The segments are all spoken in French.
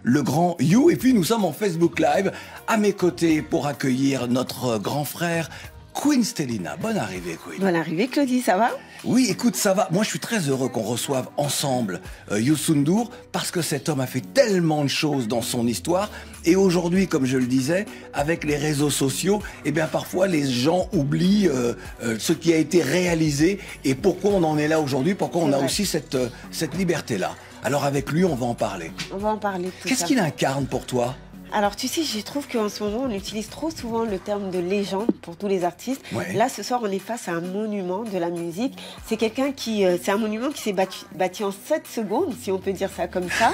le grand You. Et puis nous sommes en Facebook Live à mes côtés pour accueillir notre grand frère Queen Stellina. Bonne arrivée, Queen. Bonne arrivée, Claudie, ça va? Oui, écoute, ça va. Moi, je suis très heureux qu'on reçoive ensemble Youssou N'Dour parce que cet homme a fait tellement de choses dans son histoire. Et aujourd'hui, comme je le disais, avec les réseaux sociaux, eh bien, parfois, les gens oublient ce qui a été réalisé et pourquoi on en est là aujourd'hui, pourquoi on a aussi cette liberté-là. Alors, avec lui, on va en parler. On va en parler. Qu'est-ce qu'il incarne pour toi ? Alors, tu sais, je trouve qu'en ce moment, on utilise trop souvent le terme de légende pour tous les artistes. Ouais. Là, ce soir, on est face à un monument de la musique. C'est quelqu'un qui... c'est un monument qui s'est bâti en 7 secondes, si on peut dire ça comme ça,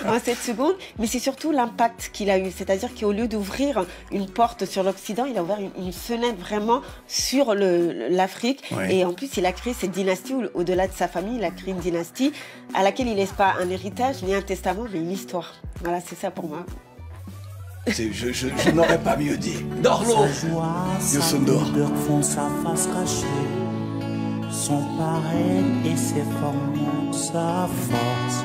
en 7 secondes. Mais c'est surtout l'impact qu'il a eu. C'est-à-dire qu'au lieu d'ouvrir une porte sur l'Occident, il a ouvert une fenêtre vraiment sur l'Afrique. Ouais. Et en plus, il a créé cette dynastie, au-delà de sa famille, il a créé une dynastie à laquelle il laisse pas un héritage, ni un testament, mais une histoire. Voilà, c'est ça pour moi. Je n'aurais pas mieux dit. Dorlo, Youssou N'Dour. Font sa face cachée, son pareil et ses formes, sa force,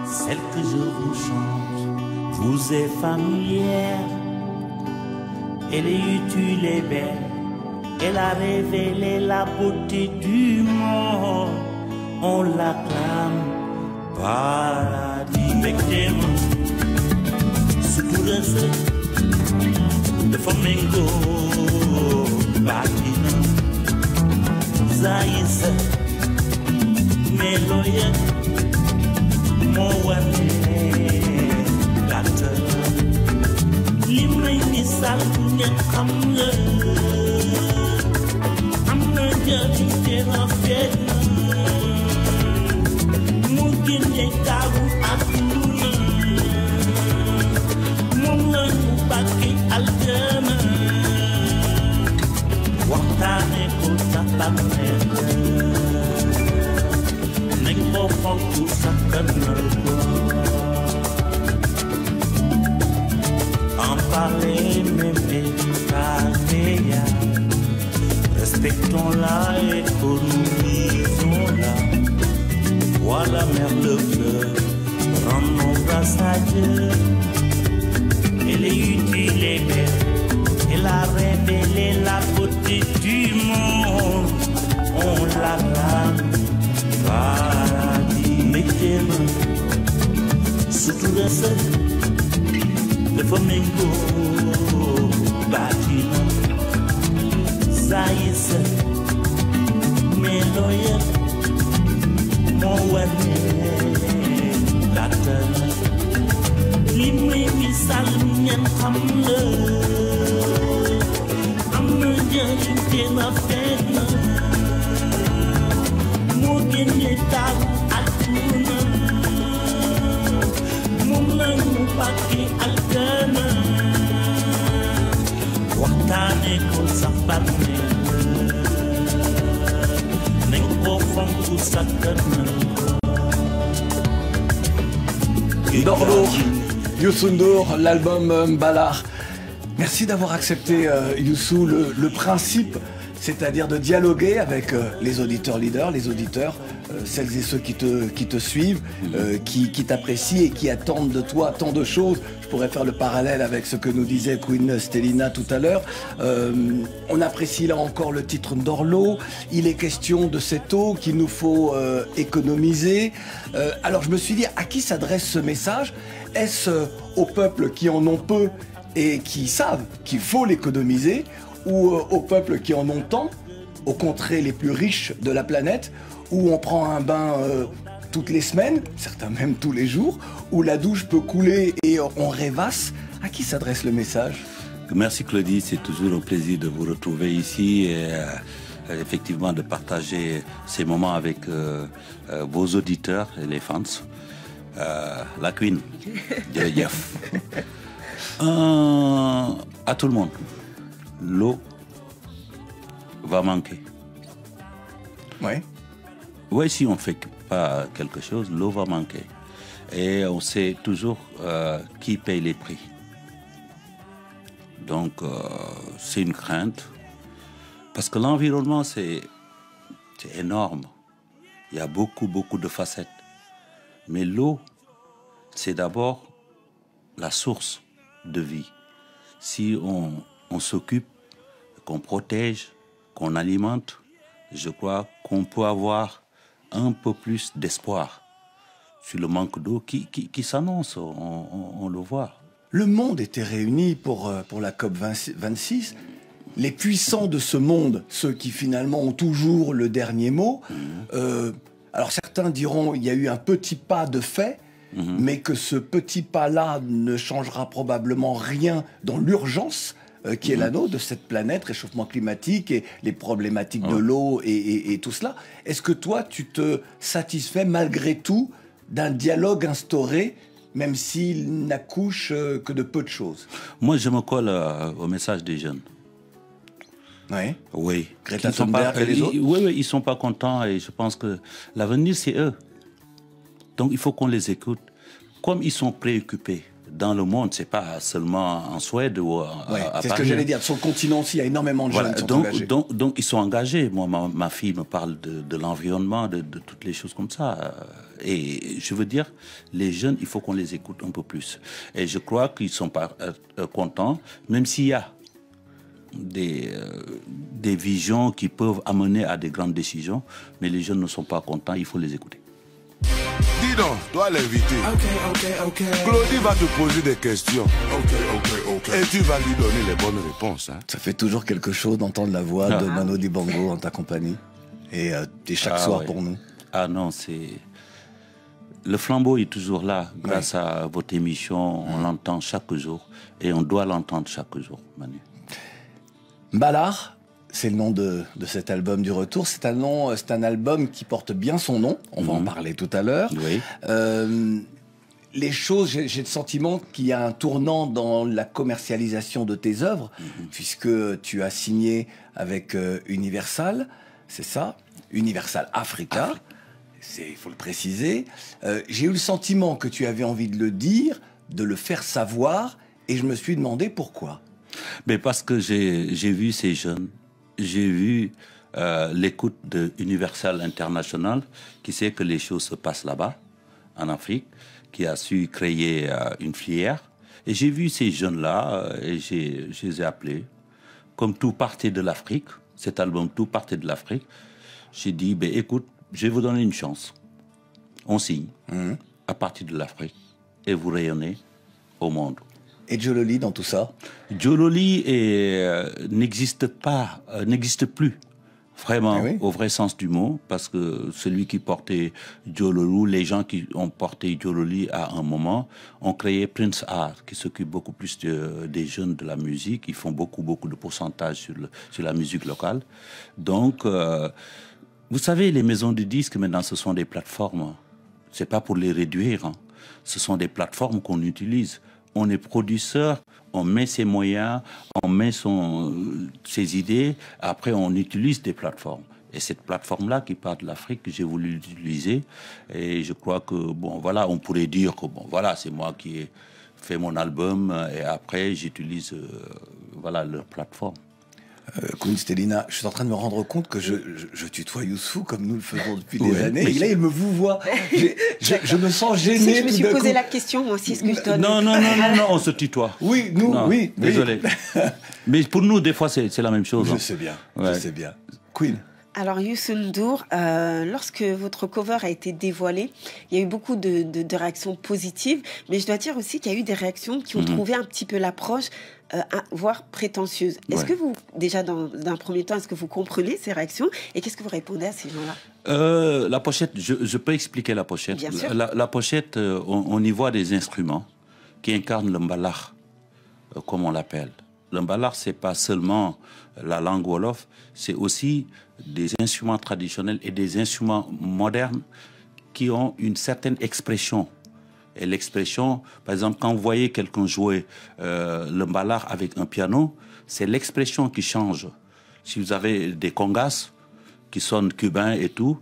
celle que je vous chante, vous est familière. Elle est utile et belle, elle a révélé la beauté du monde. On l'acclame paradis. Mettez-moi the flamingo Latina Zaisa Meloya Moane Data Limay misal ngeen xam nga am na jëriñ te rafet na mu génne taawu àdduna Baki aljana waxtaane ko sa bàmmeel nañ ko fonk sakkanal ko en parler même éduquer respectons-la et colonisons-la voilà mer le fleuve rendons grâce à Dieu. Elle est utile et belle, elle a révélé la beauté du monde. On l'acclame paradis. Mettez-moi sous tout le sol, le flamingo bâtiment. Zaïs, Meloya, mon wani, la terre. Limay misal ngeen xam la am na njëriñ te rafet na moo génne taaru àdduna moom la ñu bàkki aljana waxtaane ko sax bàmmeel nañ ko fonk sakkanal Dorlo, Youssou N'Dour, l'album Mbalar. Merci d'avoir accepté, Youssou, le principe, c'est-à-dire de dialoguer avec les auditeurs leaders, les auditeurs, celles et ceux qui te suivent, qui t'apprécient et qui attendent de toi tant de choses. Je pourrais faire le parallèle avec ce que nous disait Queen Stellina tout à l'heure. On apprécie là encore le titre Dorlo. Il est question de cette eau qu'il nous faut économiser. Alors je me suis dit, à qui s'adresse ce message ? Est-ce aux peuples qui en ont peu et qui savent qu'il faut l'économiser, ou aux peuples qui en ont tant, aux contrées les plus riches de la planète, où on prend un bain toutes les semaines, certains même tous les jours, où la douche peut couler et on rêvasse? À qui s'adresse le message? Merci Claudie, c'est toujours un plaisir de vous retrouver ici et effectivement de partager ces moments avec vos auditeurs et les fans. La Queen, jërëjëf. À tout le monde, l'eau va manquer. Ouais. Oui, si on ne fait pas quelque chose, l'eau va manquer. Et on sait toujours qui paye les prix. Donc, c'est une crainte. Parce que l'environnement, c'est énorme. Il y a beaucoup de facettes. Mais l'eau, c'est d'abord la source de vie. Si on s'occupe, qu'on protège, qu'on alimente, je crois qu'on peut avoir un peu plus d'espoir sur le manque d'eau qui s'annonce, on le voit. Le monde était réuni pour la COP 26. Les puissants de ce monde, ceux qui finalement ont toujours le dernier mot, alors certains diront il y a eu un petit pas de fait, mais que ce petit pas-là ne changera probablement rien dans l'urgence qui est la nôtre de cette planète, réchauffement climatique et les problématiques de l'eau et tout cela. Est-ce que toi, tu te satisfais malgré tout d'un dialogue instauré, même s'il n'accouche que de peu de choses? Moi, je me colle au message des jeunes. Ouais. Oui. Greta Thunberg et les autres? Oui, ils ne sont pas contents et je pense que l'avenir, c'est eux. Donc, il faut qu'on les écoute. Comme ils sont préoccupés dans le monde, ce n'est pas seulement en Suède ou à Paris. C'est ce que j'allais dire. Sur le continent aussi, il y a énormément de jeunes qui sont engagés. Donc, ils sont engagés. Moi, ma fille me parle de l'environnement, de toutes les choses comme ça. Et je veux dire, les jeunes, il faut qu'on les écoute un peu plus. Et je crois qu'ils ne sont pas contents, même s'il y a des visions qui peuvent amener à des grandes décisions, mais les jeunes ne sont pas contents, il faut les écouter. Dis donc, toi l'invité. Ok. Claudie va te poser des questions. Ok. Et tu vas lui donner les bonnes réponses. Hein. Ça fait toujours quelque chose d'entendre la voix de Mano Dibango en ta compagnie. Et chaque soir pour nous. Ah non, c'est... Le flambeau est toujours là, grâce à votre émission. On l'entend chaque jour. Et on doit l'entendre chaque jour, Manu. Mbalar, c'est le nom de cet album du retour. C'est un album qui porte bien son nom. On va en parler tout à l'heure. Oui. Les choses, j'ai le sentiment qu'il y a un tournant dans la commercialisation de tes œuvres, puisque tu as signé avec Universal, c'est ça, Universal Africa. Il faut le préciser. J'ai eu le sentiment que tu avais envie de le dire, de le faire savoir, et je me suis demandé pourquoi. Mais parce que j'ai vu ces jeunes, j'ai vu l'écoute de Universal International, qui sait que les choses se passent là-bas, en Afrique, qui a su créer une filière. Et j'ai vu ces jeunes-là, et je les ai appelés. Comme tout partait de l'Afrique, cet album, tout partait de l'Afrique, j'ai dit, écoute, je vais vous donner une chance. On signe à partir de l'Afrique et vous rayonnez au monde. Et Jololi dans tout ça? Jololi n'existe plus vraiment au vrai sens du mot, parce que celui qui portait Jololi, les gens qui ont porté Jololi à un moment, ont créé Prince Art, qui s'occupe beaucoup plus des jeunes de la musique. Ils font beaucoup de pourcentage sur la musique locale. Donc, vous savez, les maisons de disques, maintenant, ce sont des plateformes. C'est pas pour les réduire. Hein. Ce sont des plateformes qu'on utilise. On est producteur, on met ses moyens, on met ses idées, après on utilise des plateformes. Et cette plateforme-là qui part de l'Afrique, j'ai voulu l'utiliser. Et je crois que, on pourrait dire que, c'est moi qui ai fait mon album et après j'utilise, leur plateforme. Queen Stelina, je suis en train de me rendre compte que je tutoie Youssou comme nous le faisons depuis des années. Et là, il me vouvoie. Je me sens gêné. Je me suis posé la question, moi aussi, est-ce que je dois... Non, on se tutoie. Oui, nous, non, oui. Désolé. Mais pour nous, des fois, c'est la même chose. Je sais bien, je sais bien. Queen. Alors Youssou N'Dour, lorsque votre cover a été dévoilé, il y a eu beaucoup de réactions positives, mais je dois dire aussi qu'il y a eu des réactions qui ont trouvé un petit peu l'approche, voire prétentieuse. Est-ce que vous, déjà dans un premier temps, est-ce que vous comprenez ces réactions et qu'est-ce que vous répondez à ces gens-là? La pochette, je peux expliquer la pochette. Bien sûr. La pochette, on y voit des instruments qui incarnent le mbalar, comme on l'appelle. Le mbalar, c'est pas seulement la langue wolof, c'est aussi des instruments traditionnels et des instruments modernes qui ont une certaine expression. Et l'expression, par exemple, quand vous voyez quelqu'un jouer le mbalar avec un piano, c'est l'expression qui change. Si vous avez des congas qui sonnent cubains et tout,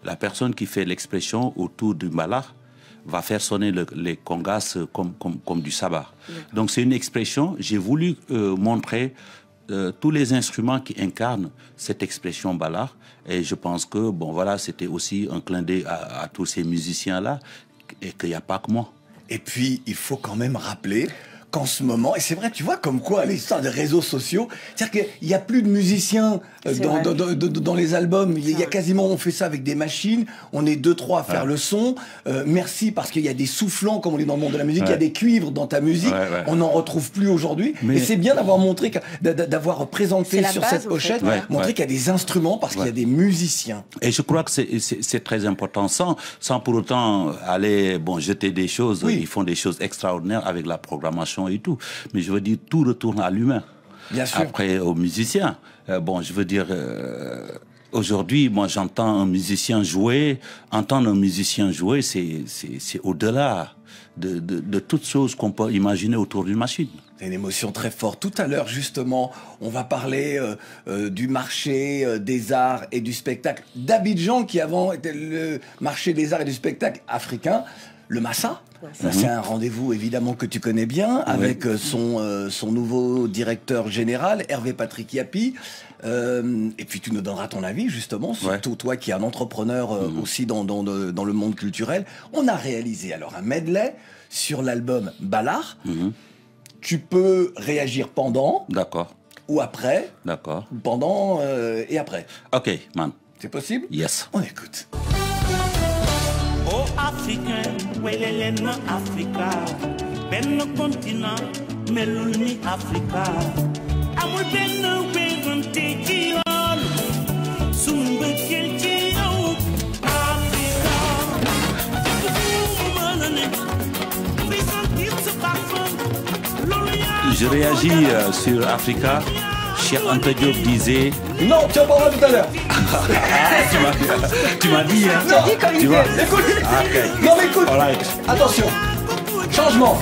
la personne qui fait l'expression autour du mbalar va faire sonner les congas comme du sabbat. Donc c'est une expression, j'ai voulu montrer tous les instruments qui incarnent cette expression mbalar, et je pense que c'était aussi un clin d'œil à tous ces musiciens-là, et qu'il n'y a pas que moi. Et puis, il faut quand même rappeler qu'en ce moment, et c'est vrai, tu vois, comme quoi l'histoire des réseaux sociaux, c'est-à-dire qu'il n'y a plus de musiciens dans les albums, il y a quasiment, on fait ça avec des machines, on est 2-3 à faire le son, merci parce qu'il y a des soufflants, comme on dit dans le monde de la musique, il y a des cuivres dans ta musique, on n'en retrouve plus aujourd'hui, et c'est bien d'avoir montré, d'avoir présenté sur cette pochette, montrer qu'il y a des instruments parce qu'il y a des musiciens. Et je crois que c'est très important, sans pour autant aller jeter des choses, ils font des choses extraordinaires avec la programmation et tout. Mais je veux dire, tout retourne à l'humain. Bien sûr. Après, aux musiciens. Je veux dire, aujourd'hui, moi, j'entends un musicien jouer. Entendre un musicien jouer, c'est au-delà de toutes choses qu'on peut imaginer autour d'une machine. C'est une émotion très forte. Tout à l'heure, justement, on va parler du marché des arts et du spectacle d'Abidjan, qui avant était le marché des arts et du spectacle africain, le Massa. C'est un rendez-vous évidemment que tu connais bien avec son nouveau directeur général, Hervé Patrick Yapi. Et puis tu nous donneras ton avis justement, surtout toi qui es un entrepreneur aussi dans le monde culturel. On a réalisé alors un medley sur l'album Ballard. Tu peux réagir pendant. D'accord. Ou après. D'accord. Pendant et après. Ok, man. C'est possible? Yes. On écoute. Oh Africain, welelen Africa, ben continent, melul ni Africa. Amul ben wezante ci yoon, sunu mbëggeel ci yow, Africa. Je réagis sur Africa. Cheikh Anta Diop disait... Non, tu en parleras tout à l'heure. Tu m'as dit, hein. Non, tu vois. Écoute. Okay. Non, mais écoute. All right. Attention. Changement.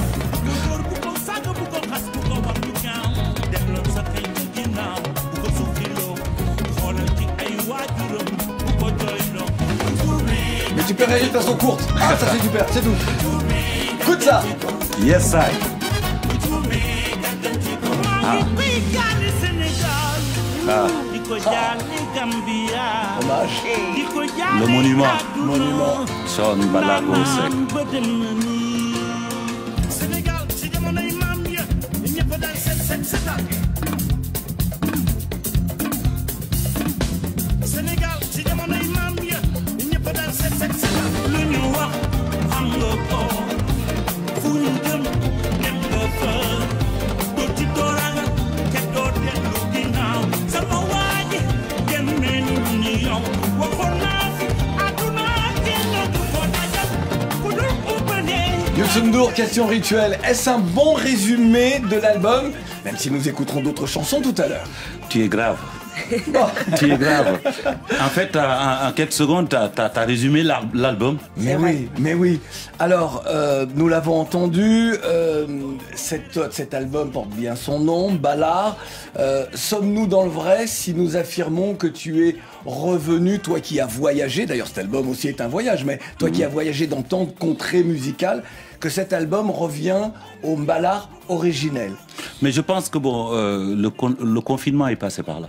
Mais tu peux réagir de façon courte. Ah, ça c'est super, c'est tout. Écoute ça. Yes, I. Hommage. Le monument. Son Balago Seck. Youssou N'Dour, question rituelle. Est-ce un bon résumé de l'album? Même si nous écouterons d'autres chansons tout à l'heure. Tu es grave. Tu es grave. En fait, en quelques secondes, tu as résumé l'album. Mais oui, mais oui. Alors, nous l'avons entendu, cet album porte bien son nom, Ballard. Sommes-nous dans le vrai si nous affirmons que tu es revenu, toi qui as voyagé, d'ailleurs cet album aussi est un voyage, mais toi qui as voyagé dans tant de contrées musicales, que cet album revient au Ballard originel? Mais je pense que le confinement est passé par là.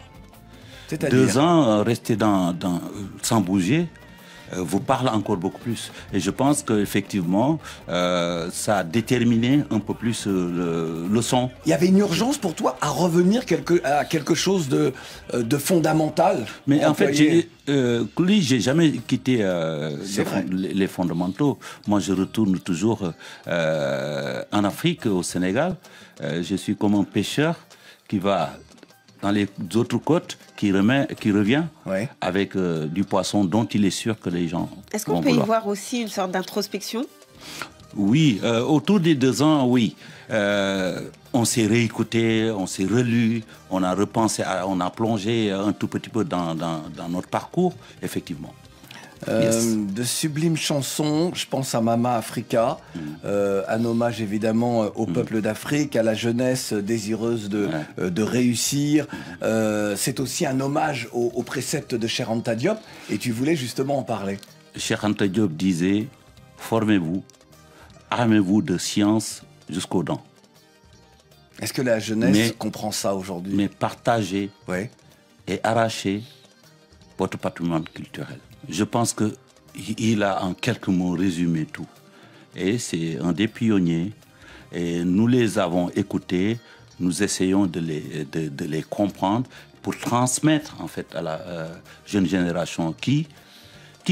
2 ans restés sans bouger vous parle encore beaucoup plus. Et je pense qu'effectivement, ça a déterminé un peu plus le son. Il y avait une urgence pour toi à revenir à quelque chose de fondamental. Mais en fait, j'ai jamais quitté les fondamentaux. Moi, je retourne toujours en Afrique, au Sénégal. Je suis comme un pêcheur qui va dans les autres côtes, qui revient avec du poisson dont il est sûr que les gens... Est-ce qu'on peut y voir aussi une sorte d'introspection? Oui, autour des 2 ans, oui. On s'est réécouté, on s'est relu, on a repensé, on a plongé un tout petit peu dans notre parcours, effectivement. De sublimes chansons, je pense à Mama Africa, un hommage évidemment au peuple d'Afrique, à la jeunesse désireuse de réussir. C'est aussi un hommage aux préceptes de Cheikh Anta Diop, et tu voulais justement en parler. Cheikh Anta Diop disait, formez-vous, armez-vous de science jusqu'aux dents. Est-ce que la jeunesse comprend ça aujourd'hui? Mais partagez et arrachez votre patrimoine culturel. Je pense qu'il a en quelques mots résumé tout. Et c'est un des pionniers. Et nous les avons écoutés, nous essayons de les comprendre pour transmettre en fait à la jeune génération qui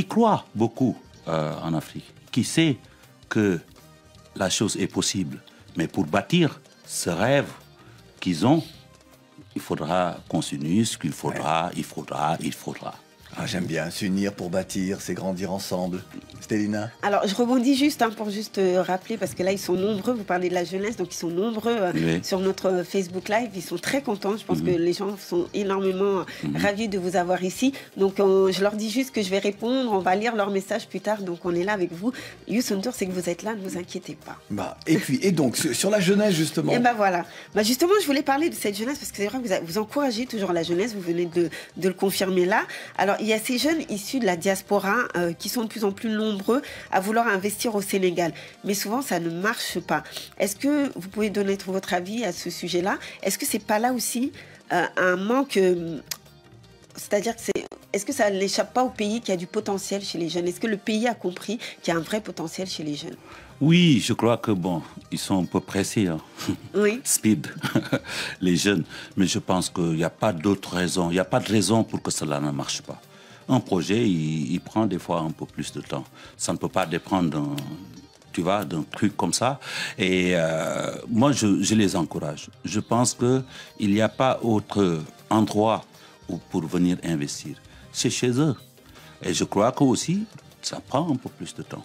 croit beaucoup en Afrique, qui sait que la chose est possible. Mais pour bâtir ce rêve qu'ils ont, il faudra qu'on s'unisse, il faudra. Ah, j'aime bien, s'unir pour bâtir, c'est grandir ensemble. Stélina? Alors, je rebondis juste pour juste rappeler, parce que là, ils sont nombreux, vous parlez de la jeunesse, donc ils sont nombreux sur notre Facebook Live, ils sont très contents, je pense que les gens sont énormément ravis de vous avoir ici. Donc, je leur dis juste que je vais répondre, on va lire leurs messages plus tard, donc on est là avec vous. Youssou N'Dour, c'est que vous êtes là, ne vous inquiétez pas. Bah, et donc, sur la jeunesse, justement. Et ben voilà. Bah, justement, je voulais parler de cette jeunesse, parce que c'est vrai que vous encouragez toujours la jeunesse, vous venez de le confirmer là. Alors, il y a ces jeunes issus de la diaspora qui sont de plus en plus nombreux à vouloir investir au Sénégal. Mais souvent, ça ne marche pas. Est-ce que vous pouvez donner votre avis à ce sujet-là? Est-ce que c'est pas là aussi un manque... c'est-à-dire que est-ce que ça n'échappe pas au pays qui a du potentiel chez les jeunes? Est-ce que le pays a compris qu'il y a un vrai potentiel chez les jeunes? Oui, je crois que bon, ils sont un peu pressés, hein. Oui. Speed, les jeunes. Mais je pense qu'il n'y a pas d'autre raison. Il n'y a pas de raison pour que cela ne marche pas. Un projet, il prend des fois un peu plus de temps. Ça ne peut pas dépendre d'un truc comme ça. Et moi, je les encourage. Je pense qu'il n'y a pas autre endroit pour venir investir. C'est chez eux. Et je crois que aussi, ça prend un peu plus de temps.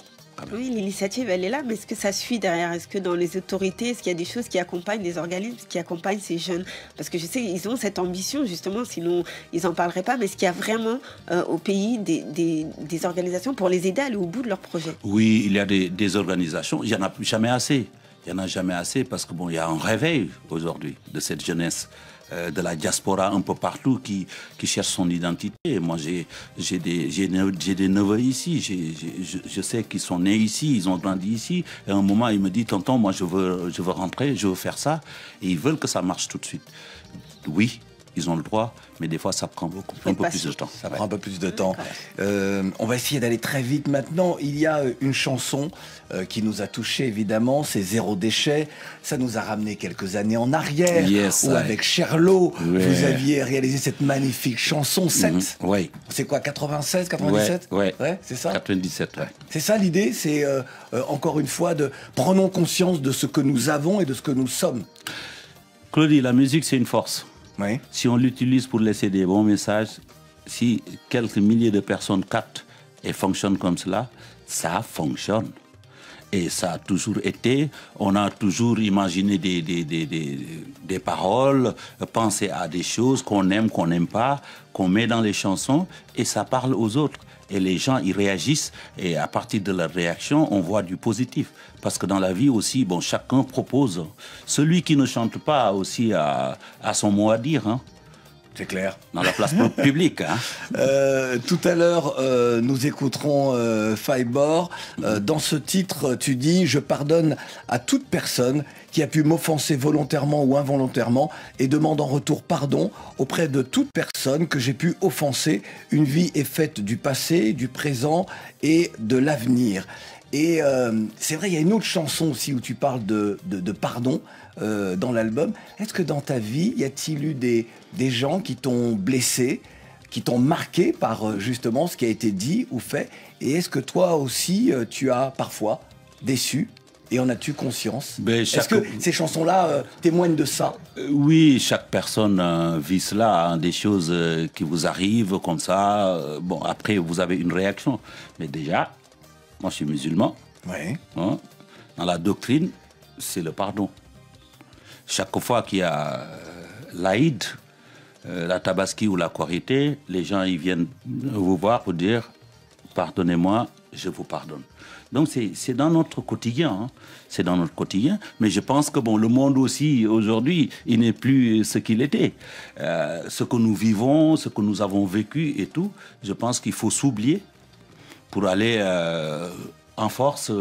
Oui, l'initiative, elle est là, mais est-ce que ça suit derrière? Est-ce que dans les autorités, est-ce qu'il y a des choses qui accompagnent, des organismes qui accompagnent ces jeunes? Parce que je sais qu'ils ont cette ambition, justement, sinon ils n'en parleraient pas, mais est-ce qu'il y a vraiment au pays des organisations pour les aider à aller au bout de leur projet? Oui, il y a des organisations, il n'y en a jamais assez. Il n'y en a jamais assez parce que bon, il y a un réveil aujourd'hui de cette jeunesse de la diaspora un peu partout qui cherche son identité. Moi, j'ai des neveux ici, je sais qu'ils sont nés ici, ils ont grandi ici. Et à un moment, ils me disent, tonton, moi, je veux rentrer, je veux faire ça. Et ils veulent que ça marche tout de suite. Oui, ils ont le droit, mais des fois, ça prend un peu plus de temps. Ça prend un peu plus de temps. On va essayer d'aller très vite maintenant. Il y a une chanson qui nous a touchés, évidemment, c'est Zéro déchet. Ça nous a ramené quelques années en arrière, où avec Sherlo, vous aviez réalisé cette magnifique chanson 7. Oui. C'est quoi, 96, 97? Ouais, c'est ça? 97, ouais. C'est ça l'idée, c'est encore une fois de prenons conscience de ce que nous avons et de ce que nous sommes. Claudie, la musique, c'est une force. Oui. Si on l'utilise pour laisser des bons messages, si quelques milliers de personnes captent et fonctionnent comme cela, ça fonctionne. Et ça a toujours été, on a toujours imaginé des paroles, pensé à des choses qu'on aime, qu'on n'aime pas, qu'on met dans les chansons, et ça parle aux autres. Et les gens, ils réagissent, et à partir de leur réaction, on voit du positif. Parce que dans la vie aussi, bon, chacun propose. Celui qui ne chante pas aussi a son mot à dire, hein. C'est clair. Dans la place publique. Hein. Tout à l'heure, nous écouterons Faibor. Dans ce titre, tu dis « Je pardonne à toute personne qui a pu m'offenser volontairement ou involontairement et demande en retour pardon auprès de toute personne que j'ai pu offenser. Une vie est faite du passé, du présent et de l'avenir. » Et c'est vrai, il y a une autre chanson aussi où tu parles de pardon dans l'album. Est-ce que dans ta vie, y a-t-il eu des gens qui t'ont blessé, qui t'ont marqué par justement ce qui a été dit ou fait? Et est-ce que toi aussi, tu as parfois déçu et en as-tu conscience? Est-ce que ces chansons-là témoignent de ça? Oui, chaque personne vit cela, hein, des choses qui vous arrivent comme ça. Bon, après, vous avez une réaction. Mais déjà, moi, je suis musulman. Oui. Hein, dans la doctrine, c'est le pardon. Chaque fois qu'il y a l'Aïd, la Tabaski ou la Korité, les gens ils viennent vous voir pour dire « Pardonnez-moi, je vous pardonne ». Donc c'est dans notre quotidien, hein. C'est dans notre quotidien. Mais je pense que bon, le monde aussi, aujourd'hui, il n'est plus ce qu'il était. Ce que nous vivons, ce que nous avons vécu et tout, je pense qu'il faut s'oublier pour aller en force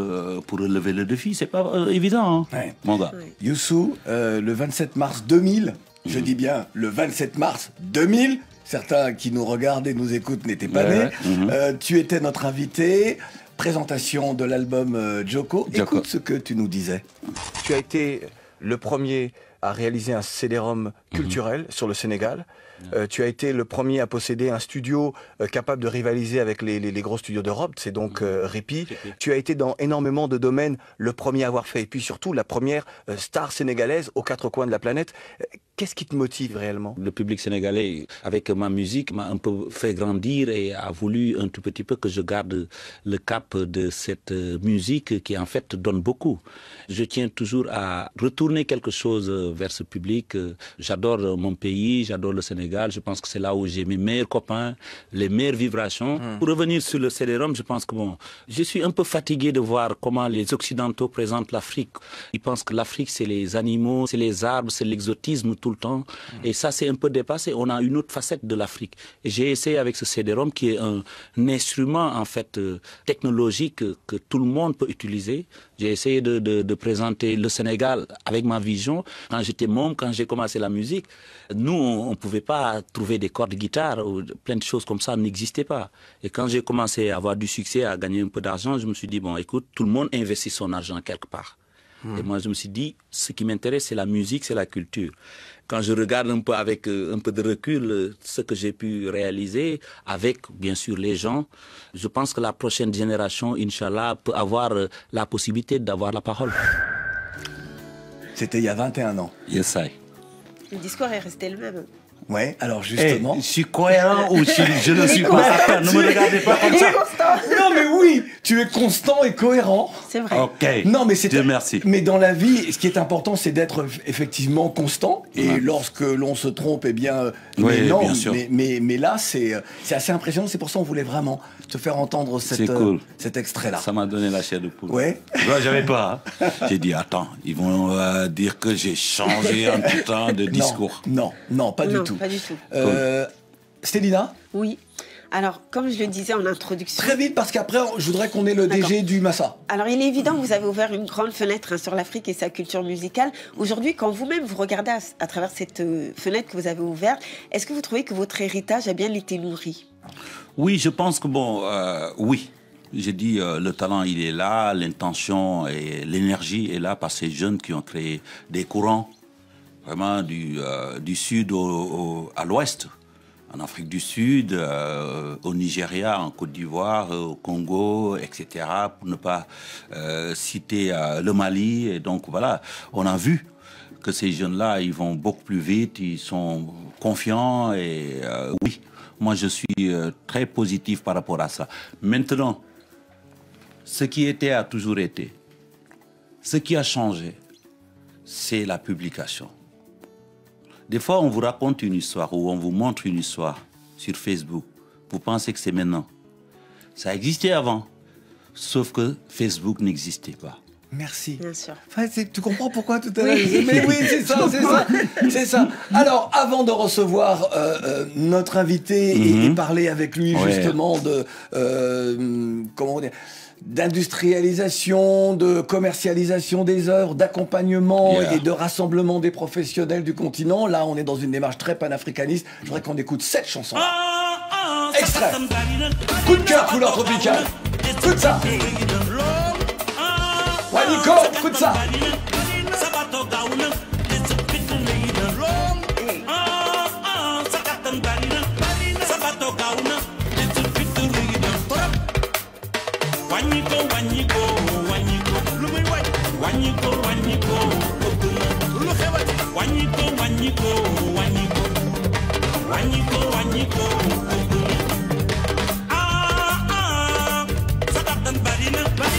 pour relever le défi. C'est pas évident, hein, mon gars. Youssou, le 27 mars 2000, je dis bien le 27 mars 2000, certains qui nous regardent et nous écoutent n'étaient pas nés, tu étais notre invité. présentation de l'album Djoko. Écoute ce que tu nous disais. Tu as été le premier à réaliser un CD-ROM culturel sur le Sénégal. Tu as été le premier à posséder un studio capable de rivaliser avec les gros studios d'Europe, c'est donc Ripi. Tu as été dans énormément de domaines le premier à avoir fait, et puis surtout la première star sénégalaise aux quatre coins de la planète. Qu'est-ce qui te motive réellement? Le public sénégalais, avec ma musique, m'a un peu fait grandir et a voulu un tout petit peu que je garde le cap de cette musique qui en fait donne beaucoup. Je tiens toujours à retourner quelque chose vers ce public. J'adore mon pays, j'adore le Sénégal. Je pense que c'est là où j'ai mes meilleurs copains, les meilleures vibrations. Pour revenir sur le CD-ROM, je pense que je suis un peu fatigué de voir comment les Occidentaux présentent l'Afrique. Ils pensent que l'Afrique, c'est les animaux, c'est les arbres, c'est l'exotisme tout le temps. Et ça, c'est un peu dépassé. On a une autre facette de l'Afrique. Et j'ai essayé avec ce CD-ROM qui est un instrument, en fait, technologique que tout le monde peut utiliser. J'ai essayé de présenter le Sénégal avec ma vision. Quand j'étais môme, quand j'ai commencé la musique, nous, on ne pouvait pas trouver des cordes de guitare ou plein de choses comme ça n'existaient pas. Et quand j'ai commencé à avoir du succès, à gagner un peu d'argent, je me suis dit, bon, écoute, tout le monde investit son argent quelque part. Et moi, je me suis dit, ce qui m'intéresse, c'est la musique, c'est la culture. Quand je regarde un peu avec un peu de recul ce que j'ai pu réaliser, avec bien sûr les gens, je pense que la prochaine génération, Inch'Allah, peut avoir la possibilité d'avoir la parole. C'était il y a 21 ans. Yes, I. Le discours est resté le même. Ouais, alors justement... Je suis cohérent ou je ne suis pas certain. Ne me regardez pas comme ça. Non mais oui, tu es constant et cohérent. C'est vrai. Ok. Non mais c'est... Dieu merci. Mais dans la vie, ce qui est important, c'est d'être effectivement constant. Et lorsque l'on se trompe, eh bien... Oui, non, bien sûr. Mais là, c'est assez impressionnant. C'est pour ça qu'on voulait vraiment te faire entendre cet extrait-là. Ça m'a donné la chair de poule. Ouais. Moi, j'avais pas. Hein. J'ai dit, attends, ils vont dire que j'ai changé en tout temps de discours. Non, pas du tout. Pas du tout. Stélina? Oui. Alors, comme je le disais en introduction... Très vite, parce qu'après, je voudrais qu'on ait le DG du Massa. Alors, il est évident que vous avez ouvert une grande fenêtre sur l'Afrique et sa culture musicale. Aujourd'hui, quand vous-même vous regardez à travers cette fenêtre que vous avez ouverte, est-ce que vous trouvez que votre héritage a bien été nourri? Oui, je pense que oui. J'ai dit, le talent, il est là, l'intention et l'énergie est là par ces jeunes qui ont créé des courants, vraiment du sud à l'ouest. En Afrique du Sud, au Nigeria, en Côte d'Ivoire, au Congo, etc., pour ne pas citer le Mali. Et donc voilà, on a vu que ces jeunes-là, ils vont beaucoup plus vite, ils sont confiants et oui, moi je suis très positif par rapport à ça. Maintenant, ce qui était a toujours été. Ce qui a changé, c'est la publication. Des fois, on vous raconte une histoire ou on vous montre une histoire sur Facebook. Vous pensez que c'est maintenant. Ça existait avant, sauf que Facebook n'existait pas. Merci. Bien sûr. Enfin, tu comprends pourquoi tout à l'heure? Mais oui, c'est ça. Alors, avant de recevoir notre invité et parler avec lui justement de comment dire, d'industrialisation, de commercialisation des œuvres, d'accompagnement et de rassemblement des professionnels du continent. Là, on est dans une démarche très panafricaniste. Je voudrais qu'on écoute cette chanson-là. Extrait. Coup de cœur, couleur tropicale. Écoute ça. Waniko, écoute ça.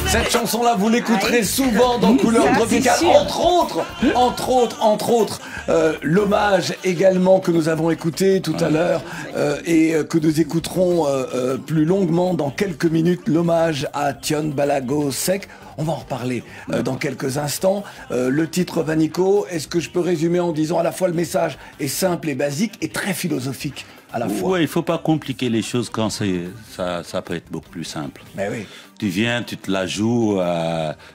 Cette chanson-là, vous l'écouterez souvent dans Couleur Tropicale, entre autres, l'hommage également que nous avons écouté tout à l'heure et que nous écouterons plus longuement dans quelques minutes, l'hommage à Thione Balago Seck. On va en reparler dans quelques instants. Le titre Waniko, est-ce que je peux résumer en disant à la fois le message est simple et basique et très philosophique? à la fois. Oui, il ne faut pas compliquer les choses quand ça peut être beaucoup plus simple. Mais oui. Tu viens, tu te la joues,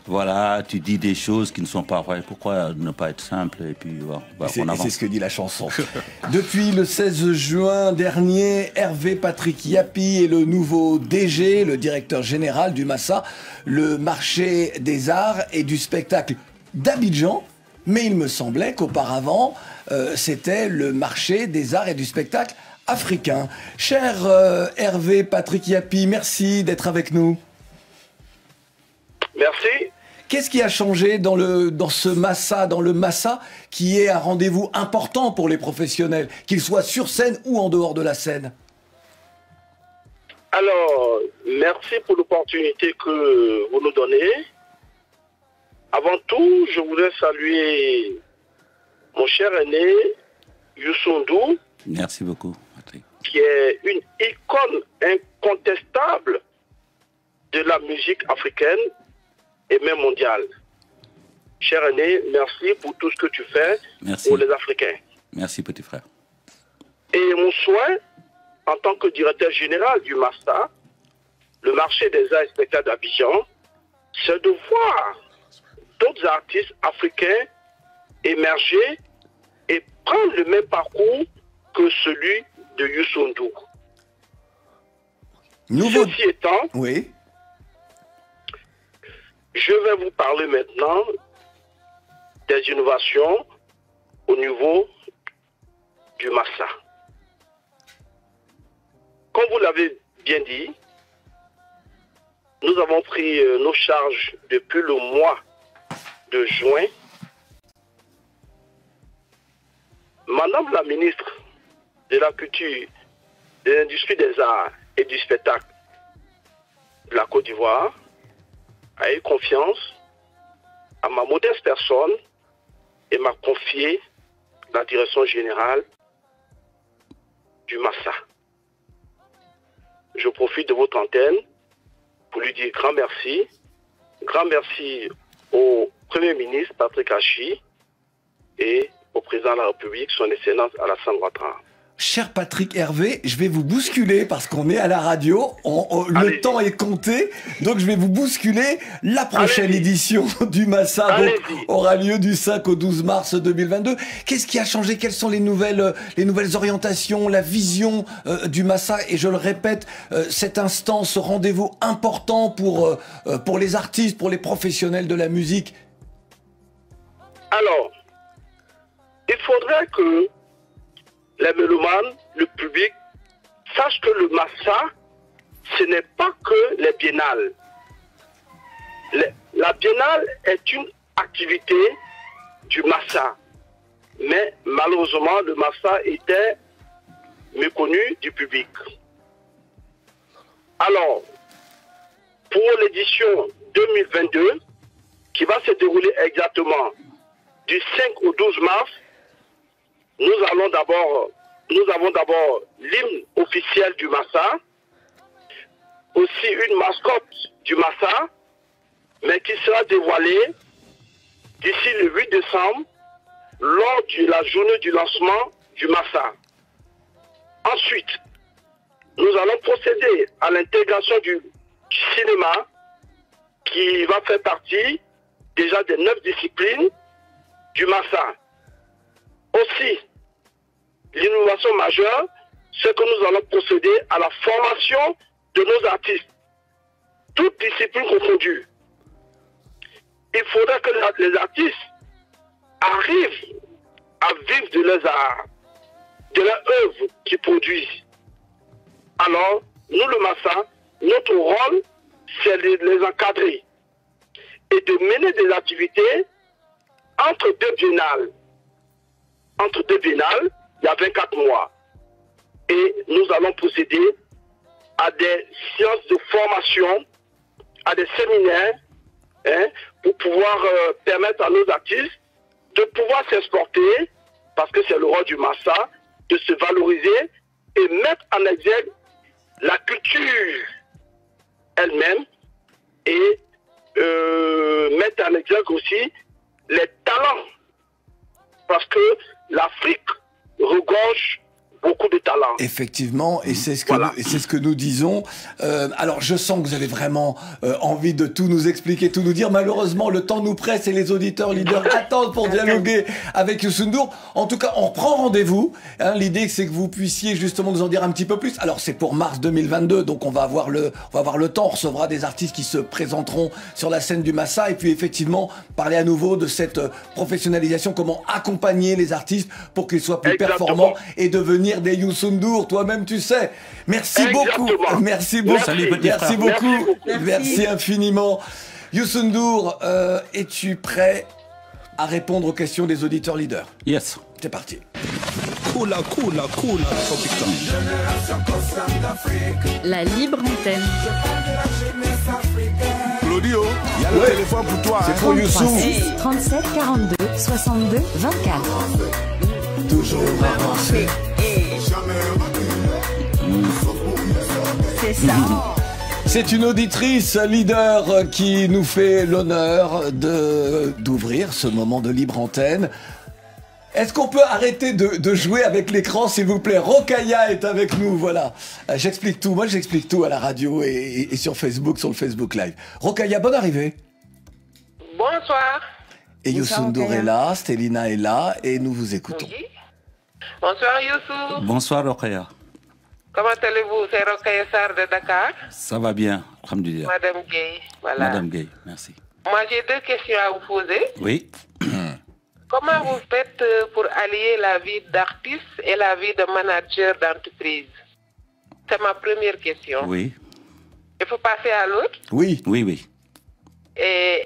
voilà, tu dis des choses qui ne sont pas vraies. Pourquoi ne pas être simple et puis on avance. C'est ce que dit la chanson. Depuis le 16 juin dernier, Hervé Patrick Yapi est le nouveau DG, le directeur général du Massa, le marché des arts et du spectacle d'Abidjan. Mais il me semblait qu'auparavant, c'était le marché des arts et du spectacle africain. Cher Hervé Patrick Yapi, merci d'être avec nous. Merci. Qu'est-ce qui a changé dans le Massa, qui est un rendez-vous important pour les professionnels, qu'ils soient sur scène ou en dehors de la scène? Alors, merci pour l'opportunité que vous nous donnez. Avant tout, je voudrais saluer mon cher aîné, Youssou N'Dour. Merci beaucoup, Patrick. Qui est une icône incontestable de la musique africaine et même mondiale. Cher aîné, merci pour tout ce que tu fais pour les Africains. Merci, petit frère. Et mon souhait, en tant que directeur général du Massa, le marché des arts et spectacles d'Abidjan, c'est de voir d'autres artistes africains émerger et prendre le même parcours que celui de Youssou N'Dour. Ceci étant, oui. Je vais vous parler maintenant des innovations au niveau du Massa. Comme vous l'avez bien dit, nous avons pris nos charges depuis le mois de juin. Madame la ministre de la Culture, de l'Industrie des Arts et du Spectacle de la Côte d'Ivoire a eu confiance à ma modeste personne et m'a confié la direction générale du Massa. Je profite de votre antenne pour lui dire grand merci. Grand merci au Premier ministre Patrick Achi et au président de la République, son Excellence Alassane Ouattara. Cher Patrick Hervé, je vais vous bousculer parce qu'on est à la radio, le temps est compté, donc je vais vous bousculer. La prochaine édition du Massa aura lieu du 5 au 12 mars 2022. Qu'est-ce qui a changé? Quelles sont les nouvelles orientations, la vision du Massa? Et je le répète, cet instant, ce rendez-vous important pour les artistes, pour les professionnels de la musique. Alors, il faudrait que les mélomanes, le public, sachent que le Massa, ce n'est pas que les biennales. La biennale est une activité du Massa. Mais malheureusement, le Massa était méconnu du public. Alors, pour l'édition 2022, qui va se dérouler exactement du 5 au 12 mars, nous avons d'abord l'hymne officiel du Massa, aussi une mascotte du Massa, mais qui sera dévoilée d'ici le 8 décembre lors de la journée du lancement du Massa. Ensuite, nous allons procéder à l'intégration du cinéma qui va faire partie déjà des 9 disciplines du Massa. Aussi, l'innovation majeure, c'est que nous allons procéder à la formation de nos artistes, toutes disciplines confondues. Il faudra que les artistes arrivent à vivre de leurs arts, de leurs œuvres qu'ils produisent. Alors, nous, le Massa, notre rôle, c'est de les encadrer et de mener des activités entre deux biennales. Entre deux biennales, il y a 24 mois. Et nous allons procéder à des séances de formation, à des séminaires, pour pouvoir permettre à nos artistes de pouvoir s'exporter, parce que c'est le rôle du Massa, de se valoriser et mettre en exergue la culture elle-même et mettre en exergue aussi les talents. Parce que l'Afrique regorge beaucoup de talents. Voilà. Effectivement, et c'est ce que Voilà. c'est ce que nous disons. Alors, je sens que vous avez vraiment envie de tout nous expliquer, tout nous dire. Malheureusement, le temps nous presse et les auditeurs leaders attendent pour dialoguer avec Youssou N'Dour. En tout cas, on reprend rendez-vous. Hein, l'idée, c'est que vous puissiez justement nous en dire un petit peu plus. Alors, c'est pour mars 2022, donc on va avoir le temps. On recevra des artistes qui se présenteront sur la scène du Massa, et puis effectivement parler à nouveau de cette professionnalisation, comment accompagner les artistes pour qu'ils soient plus Exactement. performants et devenir des Youssou N'Dour. Toi-même, tu sais. Merci Exactement. beaucoup. Merci beaucoup. Salut, petit Merci frère. beaucoup. Merci beaucoup. Merci infiniment. Youssou N'Dour, es-tu prêt à répondre aux questions des auditeurs leaders? Yes. C'est parti. Cool, tropical. La libre antenne. Claudio, il y a le téléphone pour toi. C'est pour Youssou. 37 42 62 24. Toujours avancé. C'est ça. C'est une auditrice leader qui nous fait l'honneur d'ouvrir ce moment de libre antenne. Est-ce qu'on peut arrêter de jouer avec l'écran, s'il vous plaît? Rokhaya est avec nous, voilà. J'explique tout, moi j'explique tout à la radio et sur Facebook, sur le Facebook Live. Rokhaya, bonne arrivée. Bonsoir. Et Bonsoir, Youssou N'Dour Rokhaya. est là, Stélina est là, et nous vous écoutons. Oui. Bonsoir Youssou. Bonsoir Rokhaya. Comment allez-vous? C'est Rokhaya Sarr de Dakar. Ça va bien, alhamdulillah. Madame Gay. Voilà. Madame Gay, merci. Moi j'ai deux questions à vous poser. Oui. Comment vous faites pour allier la vie d'artiste et la vie de manager d'entreprise? C'est ma première question. Oui. Il faut passer à l'autre. Oui. Oui, oui. Et